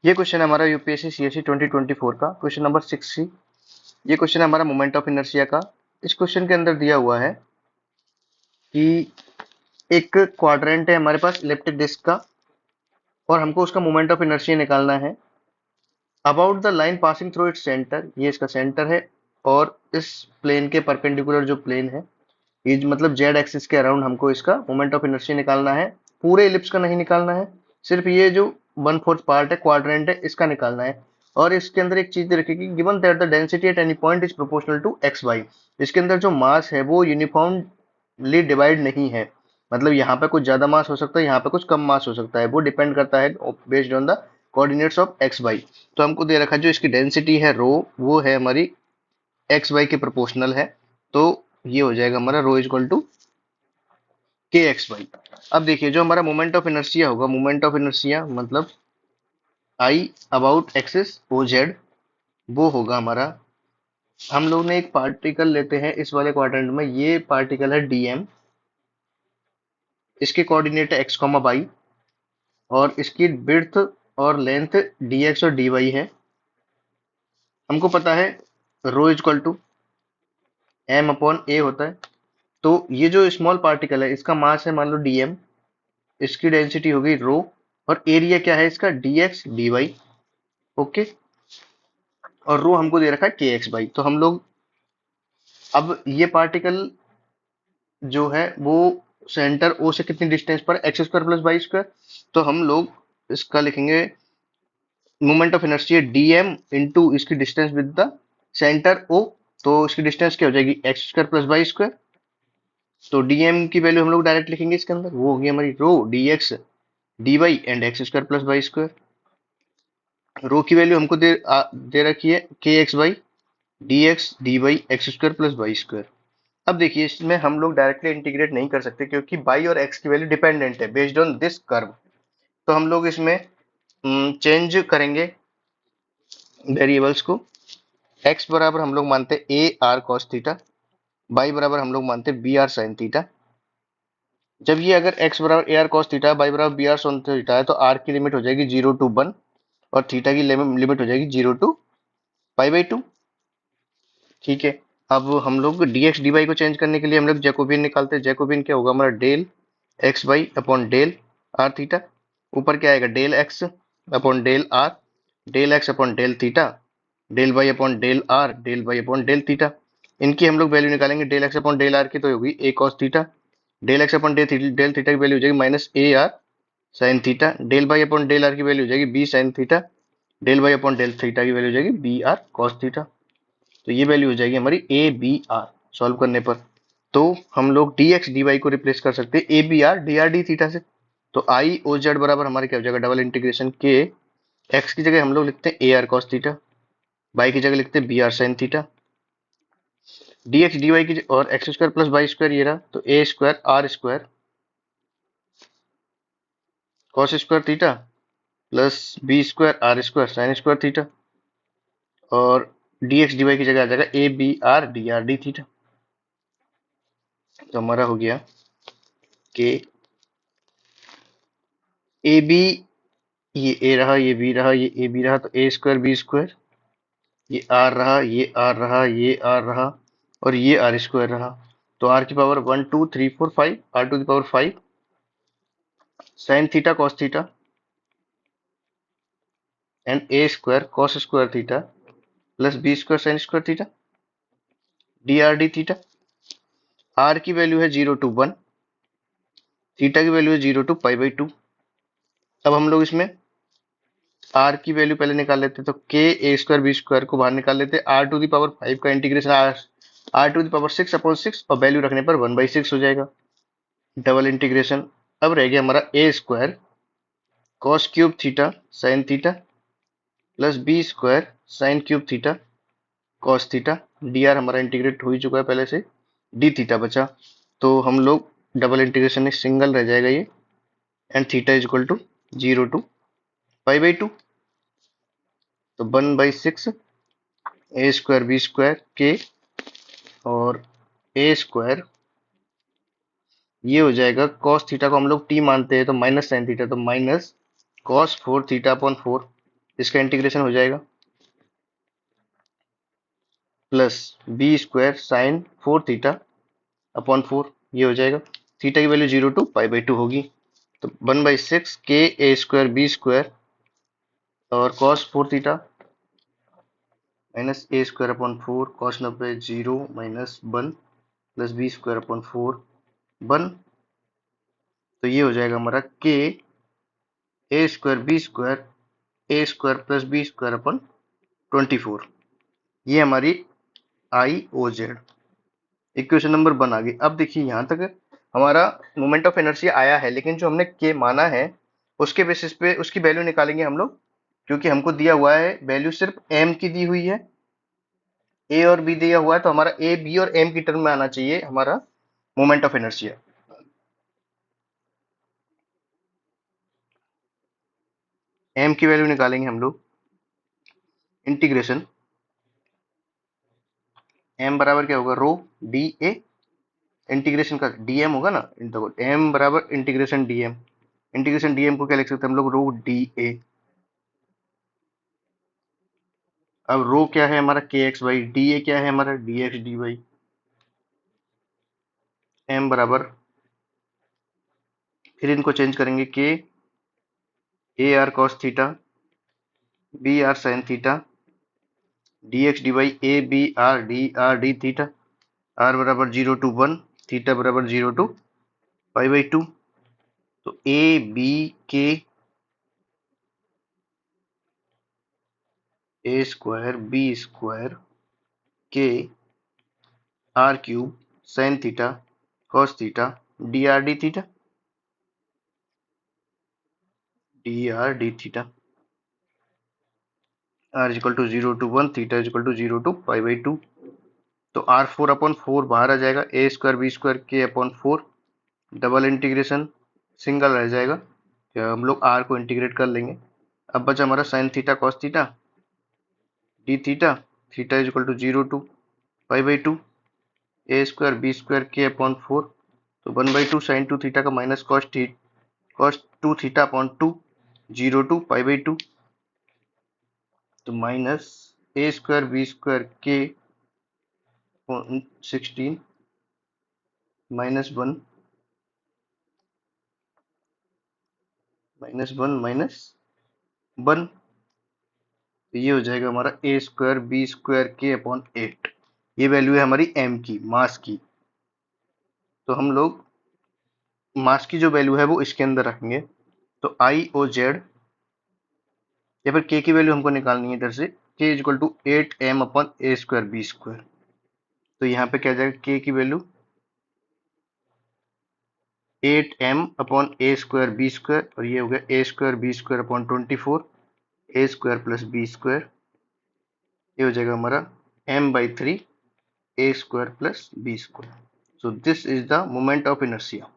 ये क्वेश्चन है हमारा यूपीएससी सीएससी 2024 का क्वेश्चन नंबर 6C। ये क्वेश्चन है हमारा मोमेंट ऑफ इनर्शिया का। इस क्वेश्चन के अंदर दिया हुआ है कि एक क्वाड्रेंट है हमारे पास इलिप्टिक डिस्क का और हमको उसका मोमेंट ऑफ इनर्शिया निकालना है about the line passing through its centre. ये इसका सेंटर है और इस प्लेन के परपेंडिकुलर जो प्लेन है ये मतलब जेड एक्सिस के अराउंड हमको इसका मोमेंट ऑफ इनर्शिया निकालना है। पूरे इलिप्स का नहीं निकालना है, सिर्फ ये जो 1/4 पार्ट है क्वाड्रेंट है इसका निकालना है। और इसके अंदर एक चीज रखेगी, given that the density at any point is proportional to x y. इसके अंदर जो मास है वो यूनिफॉर्मली डिवाइड नहीं है, मतलब यहाँ पे कुछ ज्यादा मास हो सकता है, यहाँ पे कुछ कम मास हो सकता है, वो डिपेंड करता है based on the coordinates of x y. तो हमको दे रखा है जो इसकी डेंसिटी है रो, वो है हमारी एक्स वाई के प्रोपोर्शनल है। तो ये हो जाएगा हमारा rho is equal to k x y. अब देखिए जो हमारा मोमेंट ऑफ इनर्शिया होगा, मोमेंट ऑफ इनर्शिया मतलब I about axis O Z, वो होगा हमारा, हम लोग ने एक पार्टिकल लेते हैं इस वाले क्वाड्रेंट में, ये पार्टिकल है डीएम, इसके कोऑर्डिनेट है एक्स कॉमा वाई और इसकी विड्थ और लेंथ डीएक्स और डीवाई है। हमको पता है rho is equal to m upon a होता है। तो ये जो स्मॉल पार्टिकल है इसका मास है मान लो डीएम, इसकी डेंसिटी होगी रो और एरिया क्या है इसका डीएक्स डीवाई। ओके, और रो हमको दे रखा है के एक्स बाई। तो हम लोग अब ये पार्टिकल जो है वो सेंटर ओ से कितनी डिस्टेंस पर, x square plus y square. तो हम लोग इसका लिखेंगे moment of inertia dm into इसकी distance with the centre O. तो इसकी डिस्टेंस क्या हो जाएगी x square plus y square. तो डीएम की वैल्यू हम लोग डायरेक्ट लिखेंगे इसके अंदर, वो होगी हमारी rho d x d y and x square plus y square. Rho की वैल्यू हमको दे रखी है के x Y D x d y x square plus y square. अब देखिए इसमें हम लोग डायरेक्टली इंटीग्रेट नहीं कर सकते क्योंकि बाई और एक्स की वैल्यू डिपेंडेंट है बेस्ड ऑन दिस कर्व। तो हम लोग इसमें चेंज करेंगे वेरिएबल्स को। एक्स बराबर हम लोग मानते हैं a r cos theta, by बराबर हम लोग मानते हैं बी आर साइन थीटा। जब ये अगर एक्स बराबर ए आर कॉस थीटा बाई बराबर बी आर साइन थीटा है तो आर की लिमिट हो जाएगी 0 to 1 और थीटा की लिमिट हो जाएगी 0 to π/2। ठीक है, अब हम लोग dx dy को चेंज करने के लिए हम लोग जैकोबियन निकालते हैं। जैकोबियन क्या होगा हमारा del x y upon del r theta, ऊपर क्या आएगा del x upon del r, del x upon del theta, del y upon del r, del y upon del theta. इनकी हम लोग वैल्यू निकालेंगे del x upon del r की तो होगी a cos theta, del x upon del theta की value हो जाएगी minus a r sine theta, del y upon del r की वैल्यू हो जाएगी b sine theta, del y upon del theta की वैल्यू हो जाएगी बी आर कॉस थीटा। तो ये वैल्यू हो जाएगी हमारी ए बी आर सॉल्व करने पर। तो हम लोग डी एक्स डी वाई को रिप्लेस कर सकते हैं a b r d r d theta से। तो आई ओ जेड बराबर हमारे क्या हो जाएगा डबल इंटीग्रेशन के एक्स की जगह हम लोग लिखते हैं a r cos theta, y की जगह लिखते हैं b r sine theta, d x d y की और x square plus y square ये रहा तो a square r square cos square theta plus b square r square sine square theta और डी एक्स डी वाई की जगह आ जाएगा a b r d r d theta. तो हमारा हो गया कि ए बी, ये ए रहा ये बी रहा ये ए बी रहा तो ए स्क्वायर बी स्क्वायर, ये आर रहा ये आर रहा ये आर रहा और ये आर स्क्वायर रहा। तो आर की power 1 2 3 4 5, r to the power 5 sine theta cos theta and a square cos square theta plus b square sine square theta d r d theta. R की value है 0 to 1, theta की value है 0 to π/2। अब हम लोग इसमें are की value पहले निकाल लेते हैं तो के ए स्क्वायर बी स्क्वायर को बाहर निकाल लेते हैं, आर टू दी पावर 5 का integration r to the power 6/6 और वैल्यू रखने पर 1/6 हो जाएगा डबल इंटीग्रेशन। अब रह गया हमारा a square cos cube theta sine theta plus b square sine cube theta cos theta, d r हमारा इंटीग्रेट हो ही चुका है पहले से, डी थीटा बचा। तो हम लोग डबल इंटीग्रेशन में सिंगल रह जाएगा ये and theta is equal to 0 to π/2। तो 1/6 ए स्क्वायर बी स्क्वायर के और ए स्क्वायर ये हो जाएगा कॉस थीटा को हम लोग टी मानते हैं तो माइनस साइन थीटा तो माइनस कॉस 4 थीटा अपॉन 4 इसका इंटीग्रेशन हो जाएगा plus b square sine 4 theta upon 4, ये हो जाएगा। थीटा की वैल्यू 0 to π/2 होगी, तो 1/6 के ए स्क्वायर बी स्क्वायर और cos 4 theta minus a square upon 4 cos 90 0 minus 1 plus b square upon 4 1। तो ये हो जाएगा हमारा के a square b square a square plus b square upon 24। ये हमारी I O Z equation number 1 आ गई। अब देखिए यहाँ तक हमारा मोमेंट ऑफ इनर्शिया आया है, लेकिन जो हमने के माना है उसके बेसिस पे उसकी वैल्यू निकालेंगे हम लोग, क्योंकि हमको दिया हुआ है वैल्यू सिर्फ एम की दी हुई है, ए और बी दिया हुआ है, तो हमारा ए बी और एम की टर्म में आना चाहिए हमारा मोमेंट ऑफ इनर्शिया। एम की वैल्यू निकालेंगे हम लोग, इंटीग्रेशन एम बराबर क्या होगा रो डी ए, इंटीग्रेशन का डीएम होगा ना, देखो एम बराबर इंटीग्रेशन डीएम, इंटीग्रेशन डीएम को क्या लिख सकते हैं हम लोग रो डी ए। अब रो क्या है हमारा के एक्स वाई, डी ए क्या है हमारा d x d y. M बराबर फिर इनको चेंज करेंगे के a r cos theta b r sine theta d x d y a b r d theta r बराबर 0 to 1 थीटा बराबर 0 to π/2। तो a b k a square b square k r cube sine theta cos theta d r d theta r is equal to 0 to 1 theta is equal to 0 to π/2। तो r 4/4 बाहर आ जाएगा, a square b square के upon 4 double integration single रह जाएगा, तो हम लोग आर को इंटीग्रेट कर लेंगे। अब बचा हमारा sine theta cos theta d theta theta is equal to 0 to π/2 a square b square के अपॉन 4, तो 1/2 साइन 2 थीटा का minus cos 2 theta upon 2 0 to π/2। तो minus a square b square के 16 -1 -1 तो ये हो जाएगा हमारा ए स्क्वायर बी स्क्वायर के अपॉन 8। ये वैल्यू है हमारी एम की, मास की। तो हम लोग मास की जो वैल्यू है वो इसके अंदर रखेंगे, तो आई ओ जेड या फिर के की वैल्यू हमको निकालनी है इधर से, k is equal to 8m upon a square b square. तो यहाँ पे क्या आ जाएगा के की value 8m upon a square b square, और ये हो गया a square b square upon 24 a square plus b square. ये हो जाएगा हमारा m/3 a square plus b square. So this is the moment of inertia.